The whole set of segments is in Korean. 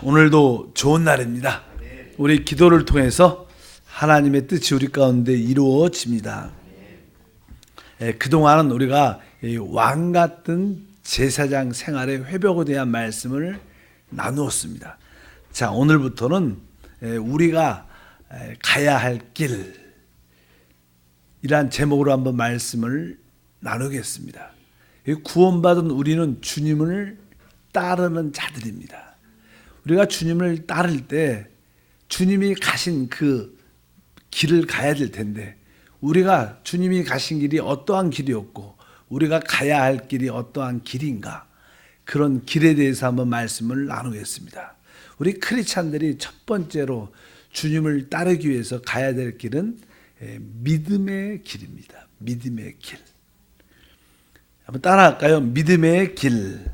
오늘도 좋은 날입니다. 우리 기도를 통해서 하나님의 뜻이 우리 가운데 이루어집니다. 그동안은 우리가 왕 같은 제사장 생활의 회복에 대한 말씀을 나누었습니다. 자, 오늘부터는 우리가 가야 할 길이란 제목으로 한번 말씀을 나누겠습니다. 구원받은 우리는 주님을 따르는 자들입니다. 우리가 주님을 따를 때 주님이 가신 그 길을 가야 될 텐데, 우리가 주님이 가신 길이 어떠한 길이었고 우리가 가야 할 길이 어떠한 길인가, 그런 길에 대해서 한번 말씀을 나누겠습니다. 우리 크리스찬들이 첫 번째로 주님을 따르기 위해서 가야 될 길은 믿음의 길입니다. 믿음의 길. 한번 따라할까요? 믿음의 길.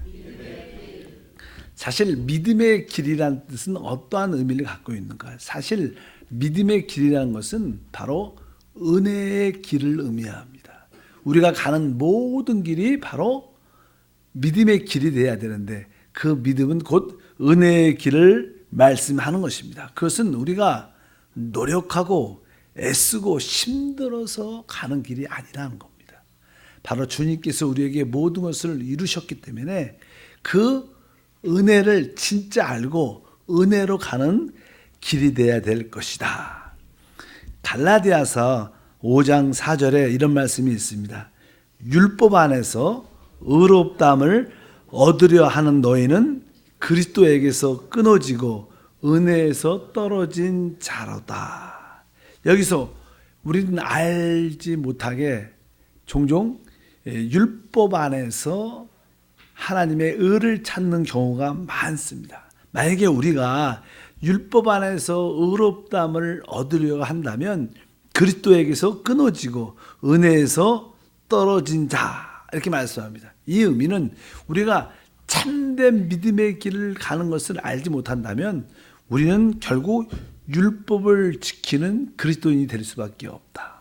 사실 믿음의 길이라는 뜻은 어떠한 의미를 갖고 있는가? 사실 믿음의 길이라는 것은 바로 은혜의 길을 의미합니다. 우리가 가는 모든 길이 바로 믿음의 길이 되어야 되는데, 그 믿음은 곧 은혜의 길을 말씀하는 것입니다. 그것은 우리가 노력하고 애쓰고 힘들어서 가는 길이 아니라는 겁니다. 바로 주님께서 우리에게 모든 것을 이루셨기 때문에 그 은혜를 진짜 알고 은혜로 가는 길이 되어야 될 것이다. 갈라디아서 5장 4절에 이런 말씀이 있습니다. 율법 안에서 의롭다함을 얻으려 하는 너희는 그리스도에게서 끊어지고 은혜에서 떨어진 자로다. 여기서 우리는 알지 못하게 종종 율법 안에서 하나님의 의를 찾는 경우가 많습니다. 만약에 우리가 율법 안에서 의롭다함을 얻으려고 한다면 그리스도에게서 끊어지고 은혜에서 떨어진 자, 이렇게 말씀합니다. 이 의미는 우리가 참된 믿음의 길을 가는 것을 알지 못한다면 우리는 결국 율법을 지키는 그리스도인이 될 수밖에 없다.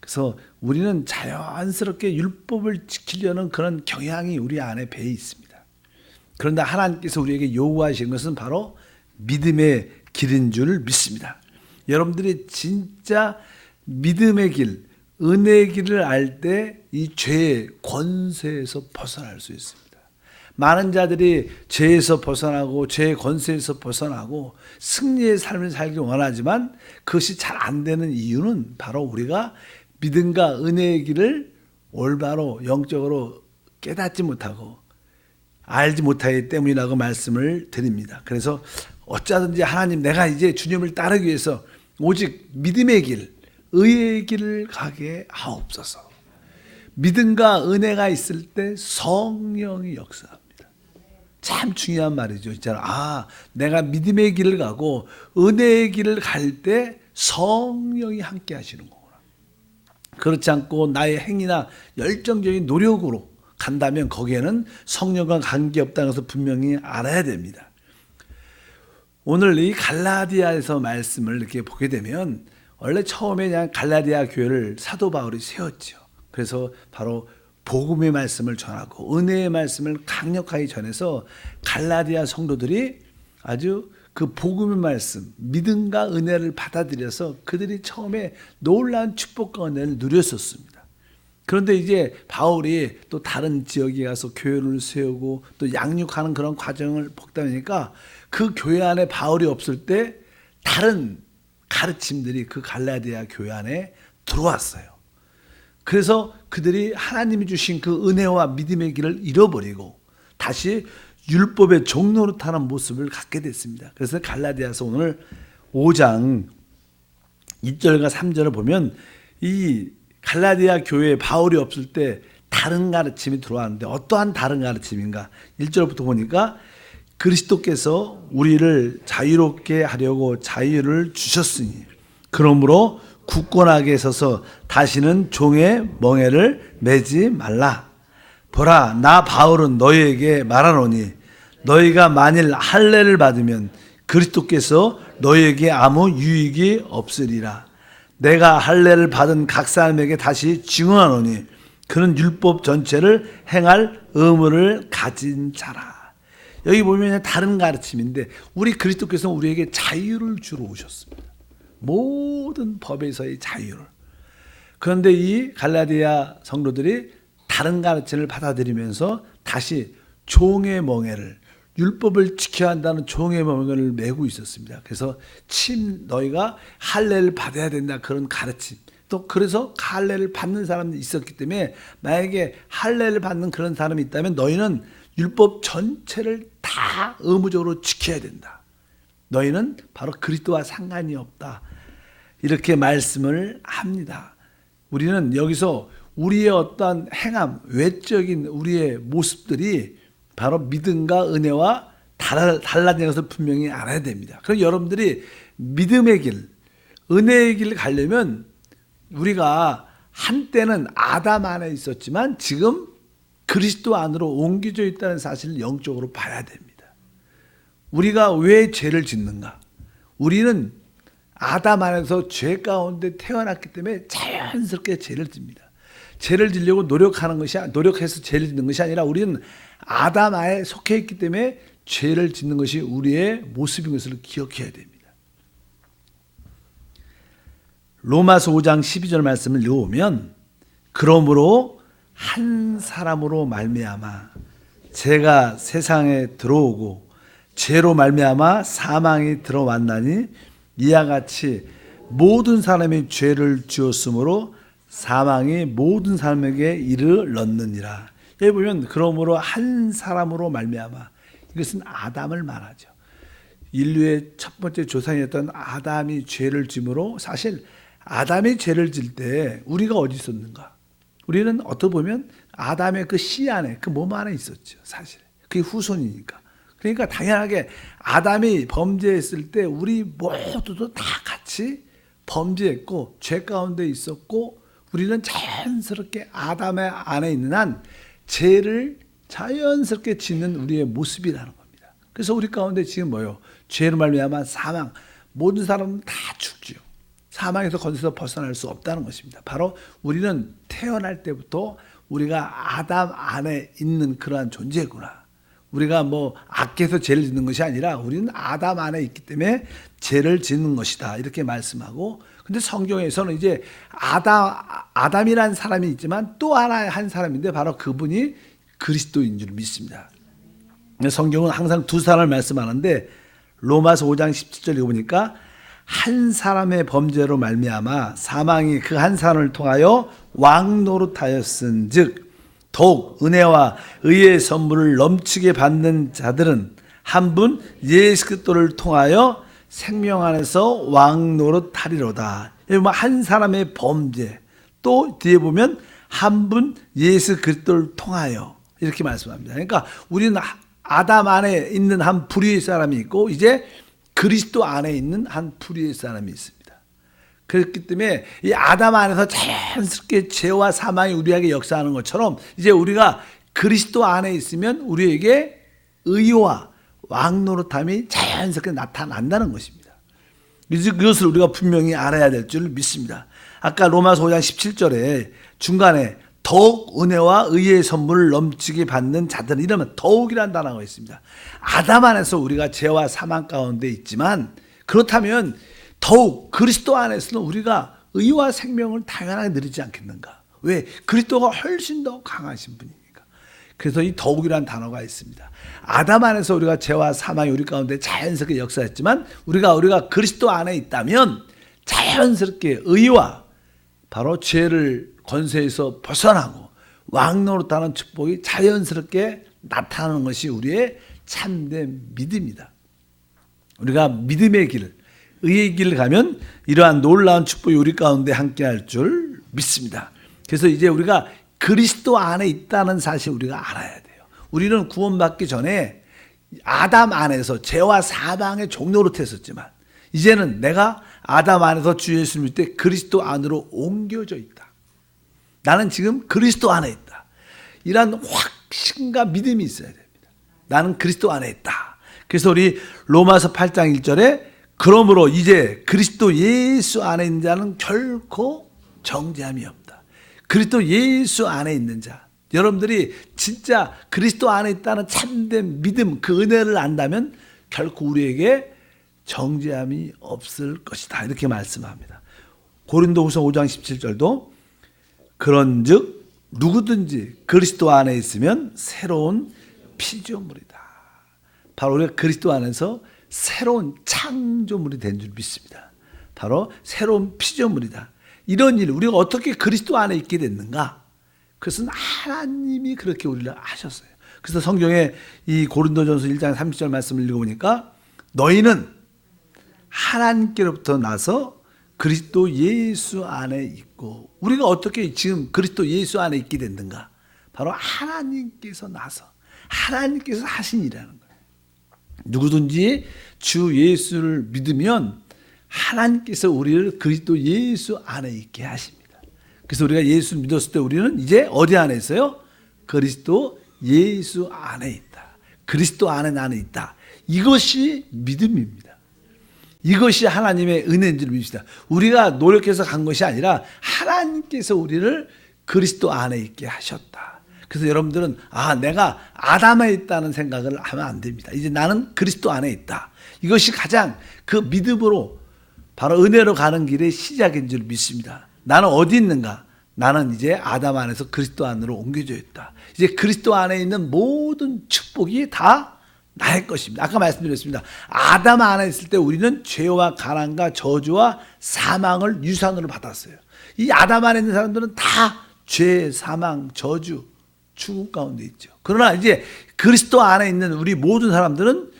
그래서 우리는 자연스럽게 율법을 지키려는 그런 경향이 우리 안에 배어 있습니다. 그런데 하나님께서 우리에게 요구하시는 것은 바로 믿음의 길인 줄 믿습니다. 여러분들이 진짜 믿음의 길, 은혜의 길을 알 때 이 죄의 권세에서 벗어날 수 있습니다. 많은 자들이 죄에서 벗어나고 죄의 권세에서 벗어나고 승리의 삶을 살기 원하지만 그것이 잘 안 되는 이유는 바로 우리가 믿음과 은혜의 길을 올바로 영적으로 깨닫지 못하고 알지 못하기 때문이라고 말씀을 드립니다. 그래서 어쩌든지 하나님, 내가 이제 주님을 따르기 위해서 오직 믿음의 길, 의의 길을 가게 하옵소서. 믿음과 은혜가 있을 때 성령이 역사합니다. 참 중요한 말이죠. 진짜 내가 믿음의 길을 가고 은혜의 길을 갈 때 성령이 함께 하시는 거구나. 그렇지 않고 나의 행위나 열정적인 노력으로 간다면 거기에는 성령과 관계없다는 것을 분명히 알아야 됩니다. 오늘 이 갈라디아에서 말씀을 이렇게 보게 되면, 원래 처음에 그냥 갈라디아 교회를 사도 바울이 세웠죠. 그래서 바로 복음의 말씀을 전하고 은혜의 말씀을 강력하게 전해서 갈라디아 성도들이 아주 그 복음의 말씀, 믿음과 은혜를 받아들여서 그들이 처음에 놀라운 축복과 은혜를 누렸었습니다. 그런데 이제 바울이 또 다른 지역에 가서 교회를 세우고 또 양육하는 그런 과정을 보다 보니까 그 교회 안에 바울이 없을 때 다른 가르침들이 그 갈라디아 교회 안에 들어왔어요. 그래서 그들이 하나님이 주신 그 은혜와 믿음의 길을 잃어버리고 다시 율법의 종로로 타는 모습을 갖게 됐습니다. 그래서 갈라디아서 오늘 5장 2절과 3절을 보면 이 갈라디아 교회에 바울이 없을 때 다른 가르침이 들어왔는데, 어떠한 다른 가르침인가? 1절부터 보니까 그리스도께서 우리를 자유롭게 하려고 자유를 주셨으니 그러므로 굳건하게 서서 다시는 종의 멍에를 매지 말라. 보라, 나 바울은 너희에게 말하노니 너희가 만일 할례를 받으면 그리스도께서 너희에게 아무 유익이 없으리라. 내가 할례를 받은 각 사람에게 다시 증언하노니 그는 율법 전체를 행할 의무를 가진 자라. 여기 보면 다른 가르침인데 우리 그리스도께서는 우리에게 자유를 주러 오셨습니다. 모든 법에서의 자유를. 그런데 이 갈라디아 성도들이 다른 가르침을 받아들이면서 다시 종의 멍에를, 율법을 지켜야 한다는 종의 멍에를 메고 있었습니다. 그래서 너희가 할례를 받아야 된다, 그런 가르침. 또 그래서 할례를 받는 사람이 있었기 때문에 만약에 할례를 받는 그런 사람이 있다면 너희는 율법 전체를 다 의무적으로 지켜야 된다. 너희는 바로 그리스도와 상관이 없다. 이렇게 말씀을 합니다. 우리는 여기서 우리의 어떤 행함, 외적인 우리의 모습들이 바로 믿음과 은혜와 달라지는 것을 분명히 알아야 됩니다. 그럼 여러분들이 믿음의 길, 은혜의 길을 가려면 우리가 한때는 아담 안에 있었지만 지금 그리스도 안으로 옮겨져 있다는 사실을 영적으로 봐야 됩니다. 우리가 왜 죄를 짓는가? 우리는 아담 안에서 죄 가운데 태어났기 때문에 자연스럽게 죄를 짓니다. 죄를 지려고 노력해서 죄를 짓는 것이 아니라 우리는 아담 안에 속해 있기 때문에 죄를 짓는 것이 우리의 모습인 것을 기억해야 됩니다. 로마서 5장 12절 말씀을 읽어보면 그러므로 한 사람으로 말미암아 죄가 세상에 들어오고 죄로 말미암아 사망이 들어왔나니 이와 같이 모든 사람이 죄를 지었으므로 사망이 모든 사람에게 이르렀느니라. 여기 보면 그러므로 한 사람으로 말미암아, 이것은 아담을 말하죠. 인류의 첫 번째 조상이었던 아담이 죄를 지므로, 사실 아담이 죄를 질 때 우리가 어디 있었는가? 우리는 어떻게 보면 아담의 그 씨 안에, 그 몸 안에 있었죠. 사실 그게 후손이니까. 그러니까 당연하게 아담이 범죄했을 때 우리 모두도 다 같이 범죄했고 죄 가운데 있었고, 우리는 자연스럽게 아담의 안에 있는 한 죄를 자연스럽게 짓는 우리의 모습이라는 겁니다. 그래서 우리 가운데 지금 뭐요? 죄로 말미암아 사망, 모든 사람은 다 죽죠. 사망에서 건져서 벗어날 수 없다는 것입니다. 바로 우리는 태어날 때부터 우리가 아담 안에 있는 그러한 존재구나. 우리가 뭐 악해서 죄를 짓는 것이 아니라 우리는 아담 안에 있기 때문에 죄를 짓는 것이다, 이렇게 말씀하고, 근데 성경에서는 이제 아담이라는 사람이 있지만 또 하나의 한 사람인데 바로 그분이 그리스도인 줄 믿습니다. 성경은 항상 두 사람을 말씀하는데 로마서 5장 17절 읽어보니까 한 사람의 범죄로 말미암아 사망이 그 한 사람을 통하여 왕노릇하였은즉 더욱 은혜와 의의 선물을 넘치게 받는 자들은 한 분 예수 그리스도를 통하여 생명 안에서 왕노릇하리로다. 한 사람의 범죄, 또 뒤에 보면 한 분 예수 그리스도를 통하여, 이렇게 말씀합니다. 그러니까 우리는 아담 안에 있는 한 불의의 사람이 있고 이제 그리스도 안에 있는 한 불의의 사람이 있습니다. 그렇기 때문에 이 아담 안에서 자연스럽게 죄와 사망이 우리에게 역사하는 것처럼 이제 우리가 그리스도 안에 있으면 우리에게 의와 왕노릇함이 자연스럽게 나타난다는 것입니다. 그것을 우리가 분명히 알아야 될 줄 믿습니다. 아까 로마서 5장 17절에 중간에 더욱 은혜와 의의 선물을 넘치게 받는 자들은, 이러면 더욱이라는 단어가 있습니다. 아담 안에서 우리가 죄와 사망 가운데 있지만 그렇다면 더욱 그리스도 안에서는 우리가 의와 생명을 당연하게 누리지 않겠는가? 왜? 그리스도가 훨씬 더 강하신 분이니까. 그래서 이 더욱이라는 단어가 있습니다. 아담 안에서 우리가 죄와 사망이 우리 가운데 자연스럽게 역사했지만 우리가 그리스도 안에 있다면 자연스럽게 의와 바로 죄를 권세에서 벗어나고 왕노릇하는 축복이 자연스럽게 나타나는 것이 우리의 참된 믿음이다. 우리가 믿음의 길, 의의 길을 가면 이러한 놀라운 축복이 우리 가운데 함께할 줄 믿습니다. 그래서 이제 우리가 그리스도 안에 있다는 사실 우리가 알아야 돼요. 우리는 구원받기 전에 아담 안에서 죄와 사망의 종노릇했었지만 이제는 내가 아담 안에서 주 예수 믿을 때 그리스도 안으로 옮겨져 있다. 나는 지금 그리스도 안에 있다. 이런 확신과 믿음이 있어야 됩니다. 나는 그리스도 안에 있다. 그래서 우리 로마서 8장 1절에 그러므로 이제 그리스도 예수 안에 있는 자는 결코 정죄함이 없다. 그리스도 예수 안에 있는 자, 여러분들이 진짜 그리스도 안에 있다는 참된 믿음, 그 은혜를 안다면 결코 우리에게 정죄함이 없을 것이다. 이렇게 말씀합니다. 고린도후서 5장 17절도 그런즉 누구든지 그리스도 안에 있으면 새로운 피조물이다. 바로 우리가 그리스도 안에서 새로운 창조물이 된 줄 믿습니다. 바로 새로운 피조물이다. 이런 일, 우리가 어떻게 그리스도 안에 있게 됐는가? 그것은 하나님이 그렇게 우리를 하셨어요. 그래서 성경에 이 고린도전서 1장 30절 말씀을 읽어보니까 너희는 하나님께로부터 나서 그리스도 예수 안에 있고, 우리가 어떻게 지금 그리스도 예수 안에 있게 됐는가? 바로 하나님께서 나서 하나님께서 하신 일이라는 거예요. 누구든지 주 예수를 믿으면 하나님께서 우리를 그리스도 예수 안에 있게 하십니다. 그래서 우리가 예수 믿었을 때 우리는 이제 어디 안에 있어요? 그리스도 예수 안에 있다. 그리스도 안에 나는 있다. 이것이 믿음입니다. 이것이 하나님의 은혜인 줄 믿습니다. 우리가 노력해서 간 것이 아니라 하나님께서 우리를 그리스도 안에 있게 하셨다. 그래서 여러분들은 내가 아담에 있다는 생각을 하면 안 됩니다. 이제 나는 그리스도 안에 있다. 이것이 가장 그 믿음으로 바로 은혜로 가는 길의 시작인 줄 믿습니다. 나는 어디 있는가? 나는 이제 아담 안에서 그리스도 안으로 옮겨져 있다. 이제 그리스도 안에 있는 모든 축복이 다 나의 것입니다. 아까 말씀드렸습니다. 아담 안에 있을 때 우리는 죄와 가난과 저주와 사망을 유산으로 받았어요. 이 아담 안에 있는 사람들은 다 죄, 사망, 저주, 죽음 가운데 있죠. 그러나 이제 그리스도 안에 있는 우리 모든 사람들은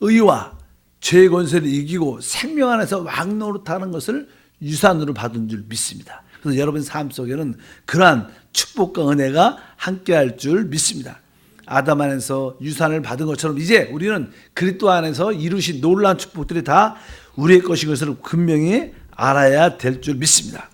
의와 죄의 권세를 이기고 생명 안에서 왕노릇하는 것을 유산으로 받은 줄 믿습니다. 그래서 여러분 삶 속에는 그러한 축복과 은혜가 함께할 줄 믿습니다. 아담 안에서 유산을 받은 것처럼 이제 우리는 그리스도 안에서 이루신 놀라운 축복들이 다 우리의 것인 것을 분명히 알아야 될 줄 믿습니다.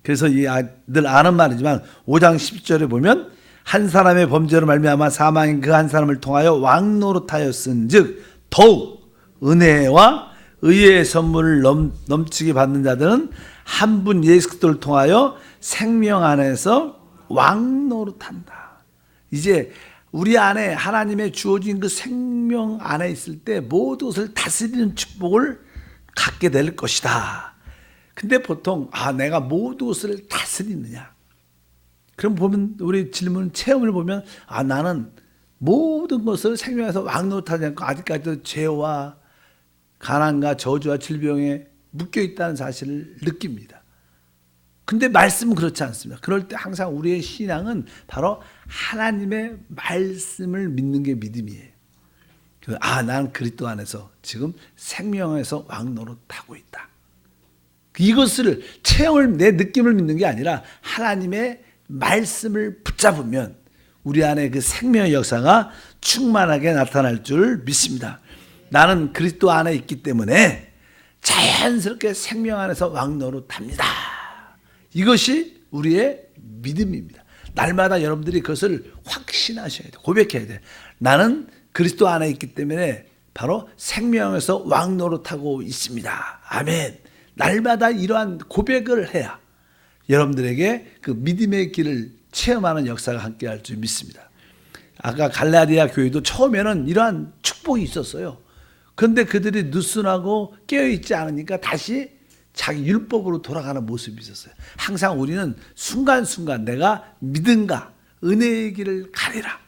그래서 늘 아는 말이지만 5장 10절에 보면 한 사람의 범죄로 말미암아 사망인 그 한 사람을 통하여 왕노릇하였은즉 더욱 은혜와 의의 선물을 넘치게 받는 자들은 한 분 예수 그리스도를 통하여 생명 안에서 왕노릇한다. 이제 우리 안에 하나님의 주어진 그 생명 안에 있을 때 모든 것을 다스리는 축복을 갖게 될 것이다. 근데 보통 내가 모든 것을 다스리느냐? 그럼 보면 우리 질문 체험을 보면 나는 모든 것을 생명에서 왕노릇하지 않고 아직까지도 죄와 가난과 저주와 질병에 묶여 있다는 사실을 느낍니다. 근데 말씀은 그렇지 않습니다. 그럴 때 항상 우리의 신앙은 바로 하나님의 말씀을 믿는 게 믿음이에요. 나는 그리스도 안에서 지금 생명에서 왕노릇하고 있다. 이것을 체험을 내 느낌을 믿는 게 아니라 하나님의 말씀을 붙잡으면 우리 안에 그 생명의 역사가 충만하게 나타날 줄 믿습니다. 나는 그리스도 안에 있기 때문에 자연스럽게 생명 안에서 왕노릇합니다. 이것이 우리의 믿음입니다. 날마다 여러분들이 그것을 확신하셔야 돼요. 고백해야 돼요. 나는 그리스도 안에 있기 때문에 바로 생명에서 왕노릇하고 있습니다. 아멘. 날마다 이러한 고백을 해야 여러분들에게 그 믿음의 길을 체험하는 역사가 함께할 줄 믿습니다. 아까 갈라디아 교회도 처음에는 이러한 축복이 있었어요. 그런데 그들이 느슨하고 깨어있지 않으니까 다시 자기 율법으로 돌아가는 모습이 있었어요. 항상 우리는 순간순간 내가 믿음과 은혜의 길을 가리라.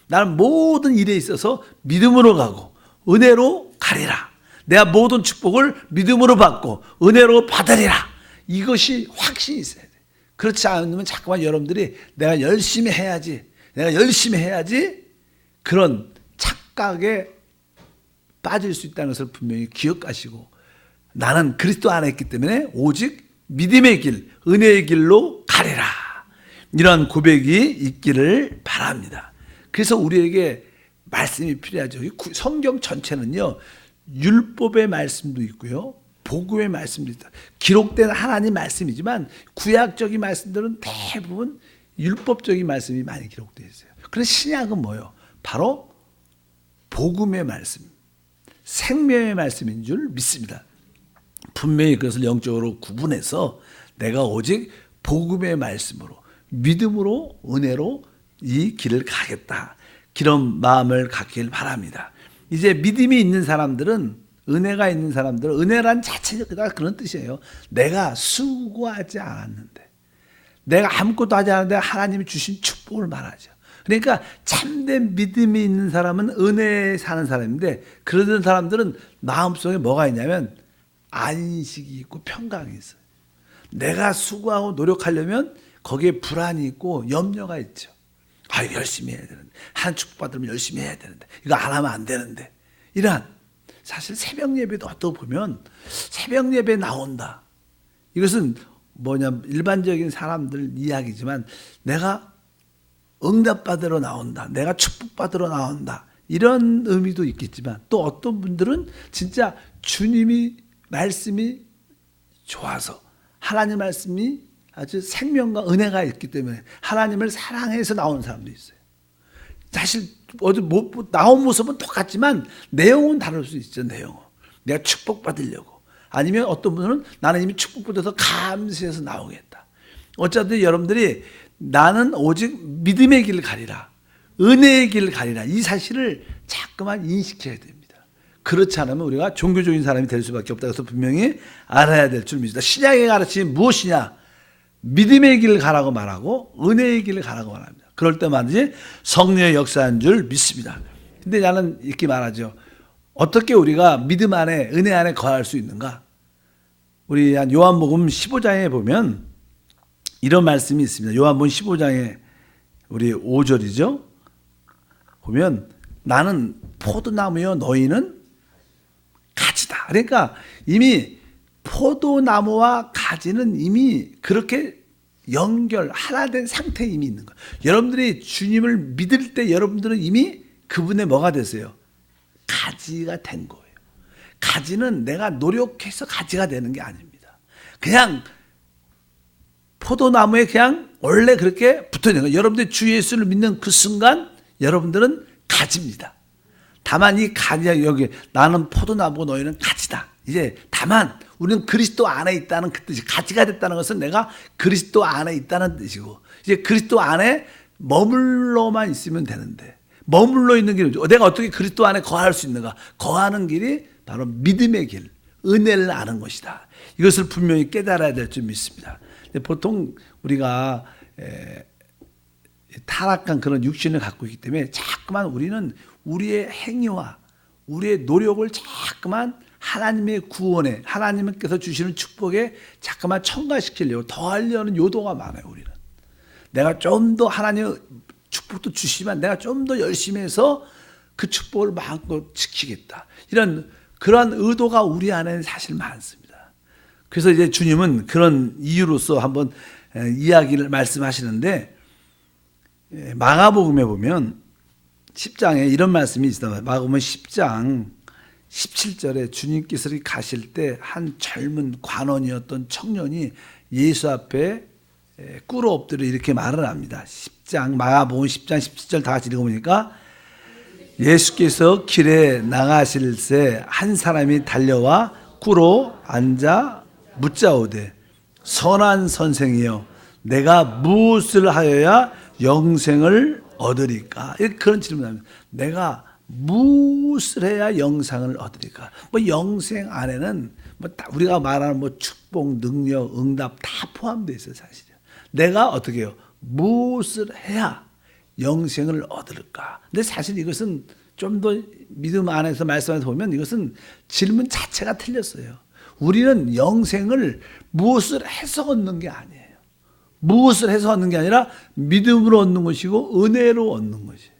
나는 모든 일에 있어서 믿음으로 가고 은혜로 가리라. 내가 모든 축복을 믿음으로 받고 은혜로 받으리라. 이것이 확신이 있어야 돼. 그렇지 않으면 자꾸만 여러분들이 내가 열심히 해야지 그런 착각에 빠질 수 있다는 것을 분명히 기억하시고 나는 그리스도 안에 있기 때문에 오직 믿음의 길, 은혜의 길로 가리라. 이런 고백이 있기를 바랍니다. 그래서 우리에게 말씀이 필요하죠. 성경 전체는요. 율법의 말씀도 있고요. 복음의 말씀도 있다. 기록된 하나님 말씀이지만 구약적인 말씀들은 대부분 율법적인 말씀이 많이 기록되어 있어요. 그래서 신약은 뭐예요? 바로 복음의 말씀, 생명의 말씀인 줄 믿습니다. 분명히 그것을 영적으로 구분해서 내가 오직 복음의 말씀으로 믿음으로 은혜로 이 길을 가겠다. 그런 마음을 갖길 바랍니다. 이제 믿음이 있는 사람들은, 은혜가 있는 사람들은, 은혜란 자체가 그런 뜻이에요. 내가 수고하지 않았는데, 내가 아무것도 하지 않았는데 하나님이 주신 축복을 말하죠. 그러니까 참된 믿음이 있는 사람은 은혜에 사는 사람인데, 그런 사람들은 마음속에 뭐가 있냐면 안식이 있고 평강이 있어요. 내가 수고하고 노력하려면 거기에 불안이 있고 염려가 있죠. 열심히 해야 되는데, 한 축복받으면 열심히 해야 되는데, 이거 안 하면 안 되는데, 이러한, 사실 새벽 예배도 어떻게 보면 새벽 예배 나온다, 이것은 뭐냐, 일반적인 사람들 이야기지만 내가 응답받으러 나온다, 내가 축복받으러 나온다, 이런 의미도 있겠지만, 또 어떤 분들은 진짜 주님이 말씀이 좋아서, 하나님 말씀이 아주 생명과 은혜가 있기 때문에 하나님을 사랑해서 나오는 사람도 있어요. 사실 어디 나온 모습은 똑같지만 내용은 다를 수 있죠. 내용은 내가 축복받으려고, 아니면 어떤 분은 나는 이미 축복받아서 감사해서 나오겠다. 어쨌든 여러분들이 나는 오직 믿음의 길을 가리라, 은혜의 길을 가리라, 이 사실을 자꾸만 인식해야 됩니다. 그렇지 않으면 우리가 종교적인 사람이 될 수밖에 없다. 그래서 분명히 알아야 될 줄 믿습니다. 신약의 가르침이 무엇이냐? 믿음의 길을 가라고 말하고 은혜의 길을 가라고 말합니다. 그럴 때마다 성령의 역사한 줄 믿습니다. 근데 나는 이렇게 말하죠. 어떻게 우리가 믿음 안에, 은혜 안에 거할 수 있는가? 우리 요한복음 15장에 보면 이런 말씀이 있습니다. 요한복음 15장에 우리 5절이죠. 보면 나는 포도나무요 너희는 가지다. 그러니까 이미 포도나무와 가지는 이미 그렇게 하나 된 상태에 이미 있는 거예요. 여러분들이 주님을 믿을 때 여러분들은 이미 그분의 뭐가 됐어요? 가지가 된 거예요. 가지는 내가 노력해서 가지가 되는 게 아닙니다. 그냥 포도나무에 그냥 원래 그렇게 붙어 있는 거예요. 여러분들이 주 예수를 믿는 그 순간 여러분들은 가지입니다. 다만 이 가지가 여기 나는 포도나무고 너희는 가지다. 이제 다만 우리는 그리스도 안에 있다는 그 뜻이, 가지가 됐다는 것은 내가 그리스도 안에 있다는 뜻이고, 이제 그리스도 안에 머물러만 있으면 되는데, 머물러 있는 길은 내가 어떻게 그리스도 안에 거할 수 있는가? 거하는 길이 바로 믿음의 길, 은혜를 아는 것이다. 이것을 분명히 깨달아야 될 줄 믿습니다. 보통 우리가 타락한 그런 육신을 갖고 있기 때문에 자꾸만 우리는 우리의 행위와 우리의 노력을 자꾸만 하나님의 구원에, 하나님께서 주시는 축복에 자꾸만 첨가시키려고 더하려는 요도가 많아요. 우리는 내가 좀 더 하나님의 축복도 주시지만 내가 좀 더 열심히 해서 그 축복을 마음껏 지키겠다, 이런 그러한 의도가 우리 안에는 사실 많습니다. 그래서 이제 주님은 그런 이유로서 한번 이야기를 말씀하시는데, 마가복음에 보면 10장에 이런 말씀이 있어요. 마가복음 10장 17절에 주님께서 가실 때 한 젊은 관원이었던 청년이 예수 앞에 꿇어 엎드려 이렇게 말을 합니다. 10장, 마가복음 10장 17절 다 같이 읽어보니까, 예수께서 길에 나가실새 한 사람이 달려와 꿇어 앉아 묻자오되, 선한 선생이여 내가 무엇을 하여야 영생을 얻으리까? 그런 질문을 합니다. 내가 무엇을 해야 영생을 얻으리까? 영생 안에는 우리가 말하는 축복, 능력, 응답 다 포함되어 있어요. 사실은 내가 어떻게 해요? 무엇을 해야 영생을 얻을까? 근데 사실 이것은 좀 더 믿음 안에서 말씀에서 보면 이것은 질문 자체가 틀렸어요. 우리는 영생을 무엇을 해서 얻는 게 아니에요. 무엇을 해서 얻는 게 아니라 믿음으로 얻는 것이고 은혜로 얻는 것이에요.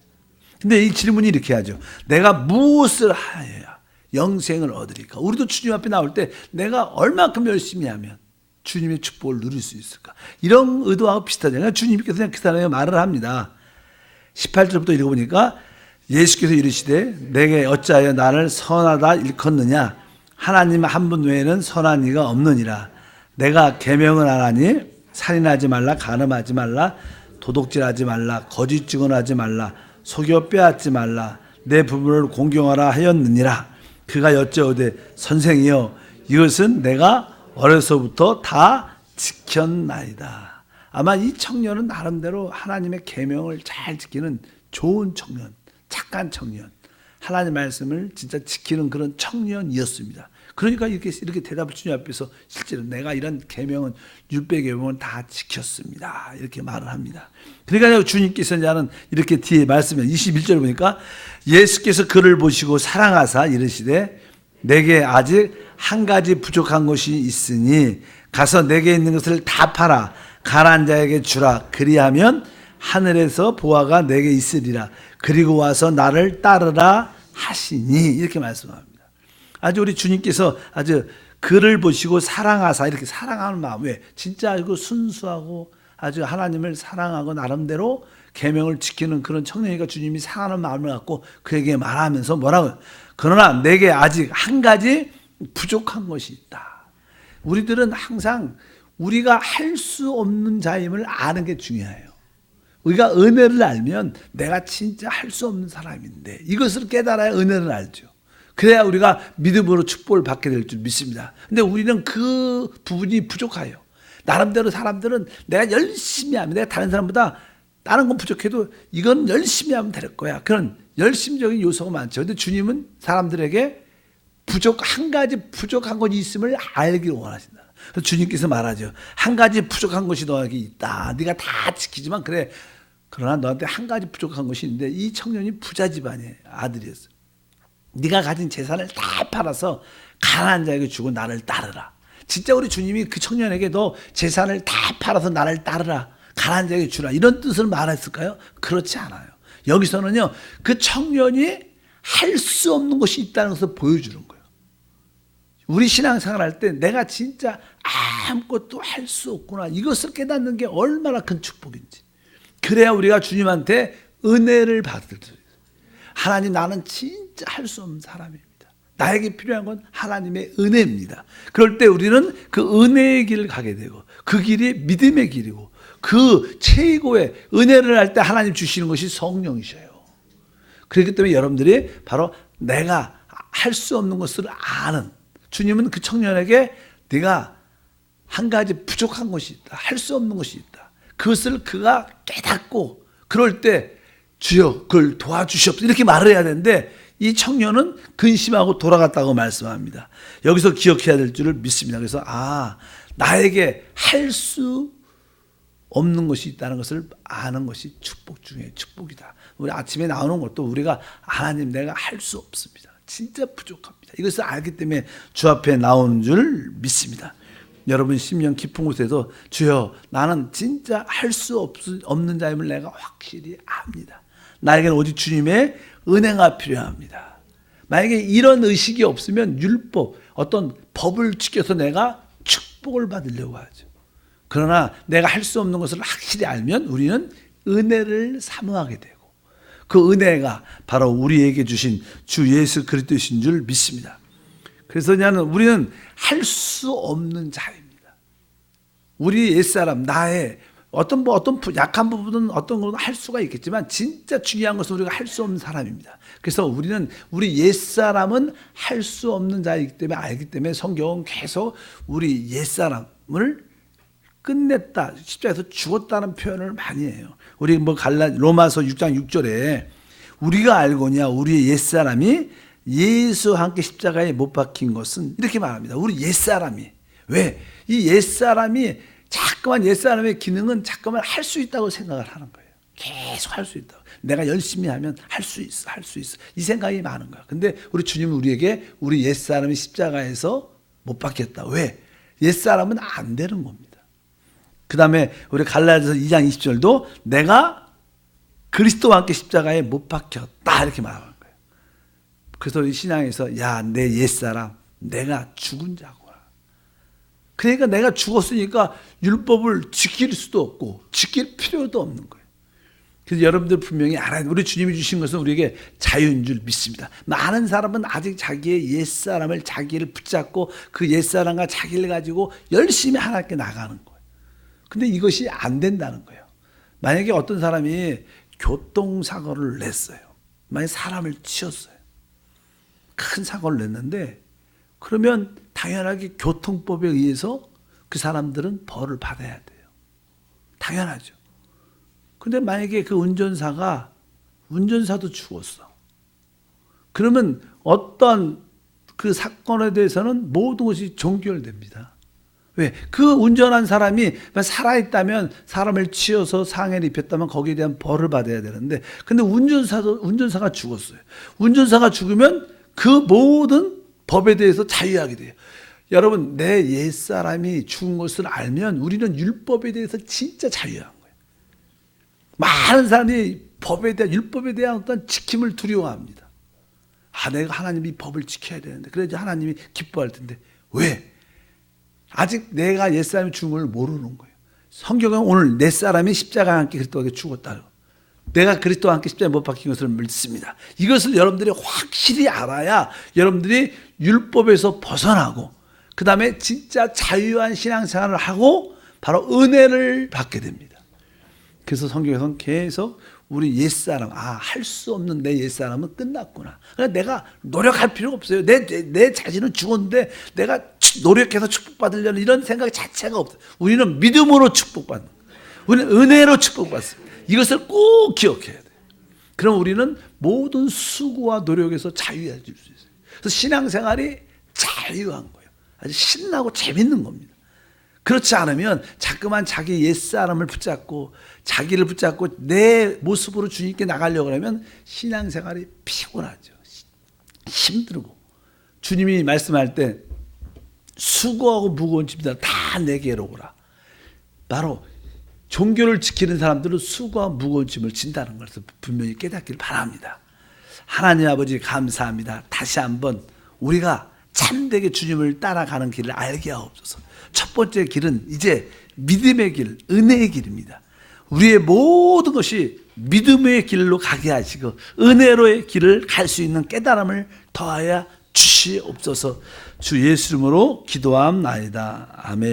근데 이 질문이 이렇게 하죠. 내가 무엇을 하여야 영생을 얻으리까? 우리도 주님 앞에 나올 때 내가 얼마큼 열심히 하면 주님의 축복을 누릴 수 있을까? 이런 의도하고 비슷하잖아요. 주님께서 그냥 그 사람에게 말을 합니다. 18절부터 읽어보니까, 예수께서 이르시되 내게 어찌하여 나를 선하다 일컫느냐? 하나님 한 분 외에는 선한 이가 없느니라. 내가 계명을 안 하니 살인하지 말라, 간음하지 말라, 도둑질하지 말라, 거짓 증언하지 말라, 속여 빼앗지 말라, 내 부모를 공경하라 하였느니라. 그가 여짜오되 선생이여 이것은 내가 어려서부터 다 지켰나이다. 아마 이 청년은 나름대로 하나님의 계명을 잘 지키는 좋은 청년, 착한 청년, 하나님 말씀을 진짜 지키는 그런 청년이었습니다. 그러니까 이렇게 대답을 주님 앞에서 실제로 내가 이런 계명은 율법 계명은 다 지켰습니다. 이렇게 말을 합니다. 그러니까 주님께서 이제는 이렇게 뒤에 말씀에 21절 보니까 예수께서 그를 보시고 사랑하사 이르시되 내게 아직 한 가지 부족한 것이 있으니 가서 내게 있는 것을 다 팔아 가난한 자에게 주라. 그리하면 하늘에서 보화가 내게 있으리라. 그리고 와서 나를 따르라 하시니 이렇게 말씀합니다. 아주 우리 주님께서 아주 그를 보시고 사랑하사 이렇게 사랑하는 마음, 왜? 진짜 아주 순수하고 아주 하나님을 사랑하고 나름대로 계명을 지키는 그런 청년이니까 주님이 사랑하는 마음을 갖고 그에게 말하면서 뭐라고요? 그러나 내게 아직 한 가지 부족한 것이 있다. 우리들은 항상 우리가 할 수 없는 자임을 아는 게 중요해요. 우리가 은혜를 알면 내가 진짜 할 수 없는 사람인데 이것을 깨달아야 은혜를 알죠. 그래야 우리가 믿음으로 축복을 받게 될 줄 믿습니다. 근데 우리는 그 부분이 부족해요. 나름대로 사람들은 내가 열심히 하면 내가 다른 사람보다 다른 건 부족해도 이건 열심히 하면 될 거야. 그런 열심적인 요소가 많죠. 근데 주님은 사람들에게 한 가지 부족한 것이 있음을 알기를 원하신다. 그래서 주님께서 말하죠. 한 가지 부족한 것이 너에게 있다. 네가 다 지키지만 그래. 그러나 너한테 한 가지 부족한 것이 있는데 이 청년이 부자 집안의 아들이었어요. 네가 가진 재산을 다 팔아서 가난한 자에게 주고 나를 따르라. 진짜 우리 주님이 그 청년에게 너 재산을 다 팔아서 나를 따르라. 가난한 자에게 주라. 이런 뜻을 말했을까요? 그렇지 않아요. 여기서는요. 그 청년이 할 수 없는 것이 있다는 것을 보여주는 거예요. 우리 신앙생활 할 때 내가 진짜 아무것도 할 수 없구나. 이것을 깨닫는 게 얼마나 큰 축복인지. 그래야 우리가 주님한테 은혜를 받을 수 있어요. 하나님 나는 진짜 할 수 없는 사람입니다. 나에게 필요한 건 하나님의 은혜입니다. 그럴 때 우리는 그 은혜의 길을 가게 되고 그 길이 믿음의 길이고 그 최고의 은혜를 할 때 하나님 주시는 것이 성령이셔요. 그렇기 때문에 여러분들이 바로 내가 할 수 없는 것을 아는 주님은 그 청년에게 네가 한 가지 부족한 것이 있다. 할 수 없는 것이 있다. 그것을 그가 깨닫고 그럴 때 주여 그걸 도와주시옵소서 이렇게 말을 해야 되는데 이 청년은 근심하고 돌아갔다고 말씀합니다. 여기서 기억해야 될 줄을 믿습니다. 그래서 나에게 할 수 없는 것이 있다는 것을 아는 것이 축복 중에 축복이다. 우리 아침에 나오는 것도 우리가 하나님 내가 할 수 없습니다. 진짜 부족합니다. 이것을 알기 때문에 주 앞에 나오는 줄 믿습니다. 여러분 심령 깊은 곳에서 주여 나는 진짜 할 수 없는 자임을 내가 확실히 압니다. 나에게는 오직 주님의 은혜가 필요합니다. 만약에 이런 의식이 없으면 율법, 어떤 법을 지켜서 내가 축복을 받으려고 하죠. 그러나 내가 할 수 없는 것을 확실히 알면 우리는 은혜를 사모하게 되고 그 은혜가 바로 우리에게 주신 주 예수 그리스도이신 줄 믿습니다. 그래서 우리는 할 수 없는 자입니다. 우리 옛사람, 나의 어떤 약한 부분은 어떤 것은 할 수가 있겠지만 진짜 중요한 것은 우리가 할 수 없는 사람입니다. 그래서 우리는 우리 옛사람은 할 수 없는 자이기 때문에 알기 때문에 성경은 계속 우리 옛사람을 끝냈다, 십자가에서 죽었다는 표현을 많이 해요. 우리 로마서 6장 6절에 우리가 알거냐 우리의 옛사람이 예수와 함께 십자가에 못 박힌 것은 이렇게 말합니다. 우리 옛사람이 왜? 이 옛사람이 자꾸만 옛사람의 기능은 자꾸만 할 수 있다고 생각을 하는 거예요. 계속 할 수 있다고. 내가 열심히 하면 할 수 있어. 이 생각이 많은 거야. 근데 우리 주님은 우리에게 우리 옛사람이 십자가에서 못 박혔다. 왜? 옛사람은 안 되는 겁니다. 그 다음에 우리 갈라디아서 2장 20절도 내가 그리스도와 함께 십자가에 못 박혔다. 이렇게 말하는 거예요. 그래서 우리 신앙에서 내 옛사람, 내가 죽은 자구나. 그러니까 내가 죽었으니까 율법을 지킬 수도 없고 지킬 필요도 없는 거예요. 그래서 여러분들 분명히 알아야 돼요. 우리 주님이 주신 것은 우리에게 자유인 줄 믿습니다. 많은 사람은 아직 자기의 옛사람을 자기를 붙잡고 그 옛사람과 자기를 가지고 열심히 하나님께 나가는 거예요. 근데 이것이 안 된다는 거예요. 만약에 어떤 사람이 교통사고를 냈어요. 만약에 사람을 치었어요. 큰 사고를 냈는데 그러면 당연하게 교통법에 의해서 그 사람들은 벌을 받아야 돼요. 당연하죠. 근데 만약에 그 운전사도 죽었어. 그러면 어떤 그 사건에 대해서는 모든 것이 종결됩니다. 왜? 그 운전한 사람이 살아있다면 사람을 치어서 상해를 입혔다면 거기에 대한 벌을 받아야 되는데, 근데 운전사가 죽었어요. 운전사가 죽으면 그 모든 법에 대해서 자유하게 돼요. 여러분, 내 옛사람이 죽은 것을 알면 우리는 율법에 대해서 진짜 자유한 거예요. 많은 사람이 법에 대한, 율법에 대한 어떤 지킴을 두려워합니다. 내가 하나님이 법을 지켜야 되는데, 그래야지 하나님이 기뻐할 텐데. 왜? 아직 내가 옛사람이 죽은 걸 모르는 거예요. 성경은 오늘 내 사람이 십자가에 함께 그리스도와 함께 죽었다. 내가 그리스도와 함께 십자가에 못 박힌 것을 믿습니다. 이것을 여러분들이 확실히 알아야 여러분들이 율법에서 벗어나고 그 다음에 진짜 자유한 신앙생활을 하고 바로 은혜를 받게 됩니다. 그래서 성경에서는 계속 우리 옛사람, 할 수 없는 내 옛사람은 끝났구나. 그러니까 내가 노력할 필요가 없어요. 내 자신은 죽었는데 내가 노력해서 축복받으려는 이런 생각 자체가 없어요. 우리는 믿음으로 축복받는 거예요. 우리는 은혜로 축복받습니다. 이것을 꼭 기억해야 돼요. 그럼 우리는 모든 수고와 노력에서 자유해질 수 있어요. 그래서 신앙생활이 자유한 거예요. 아주 신나고 재밌는 겁니다. 그렇지 않으면 자꾸만 자기 옛사람을 붙잡고 자기를 붙잡고 내 모습으로 주님께 나가려고 하면 신앙생활이 피곤하죠. 힘들고. 주님이 말씀할 때 수고하고 무거운 짐들 다 내게로 오라. 바로 종교를 지키는 사람들은 수고와 무거운 짐을 진다는 것을 분명히 깨닫기를 바랍니다. 하나님 아버지 감사합니다. 다시 한번 우리가 참되게 주님을 따라가는 길을 알게 하옵소서. 첫 번째 길은 이제 믿음의 길, 은혜의 길입니다. 우리의 모든 것이 믿음의 길로 가게 하시고 은혜로의 길을 갈 수 있는 깨달음을 더하여 주시옵소서. 주 예수 이름으로 기도함나이다. 아멘.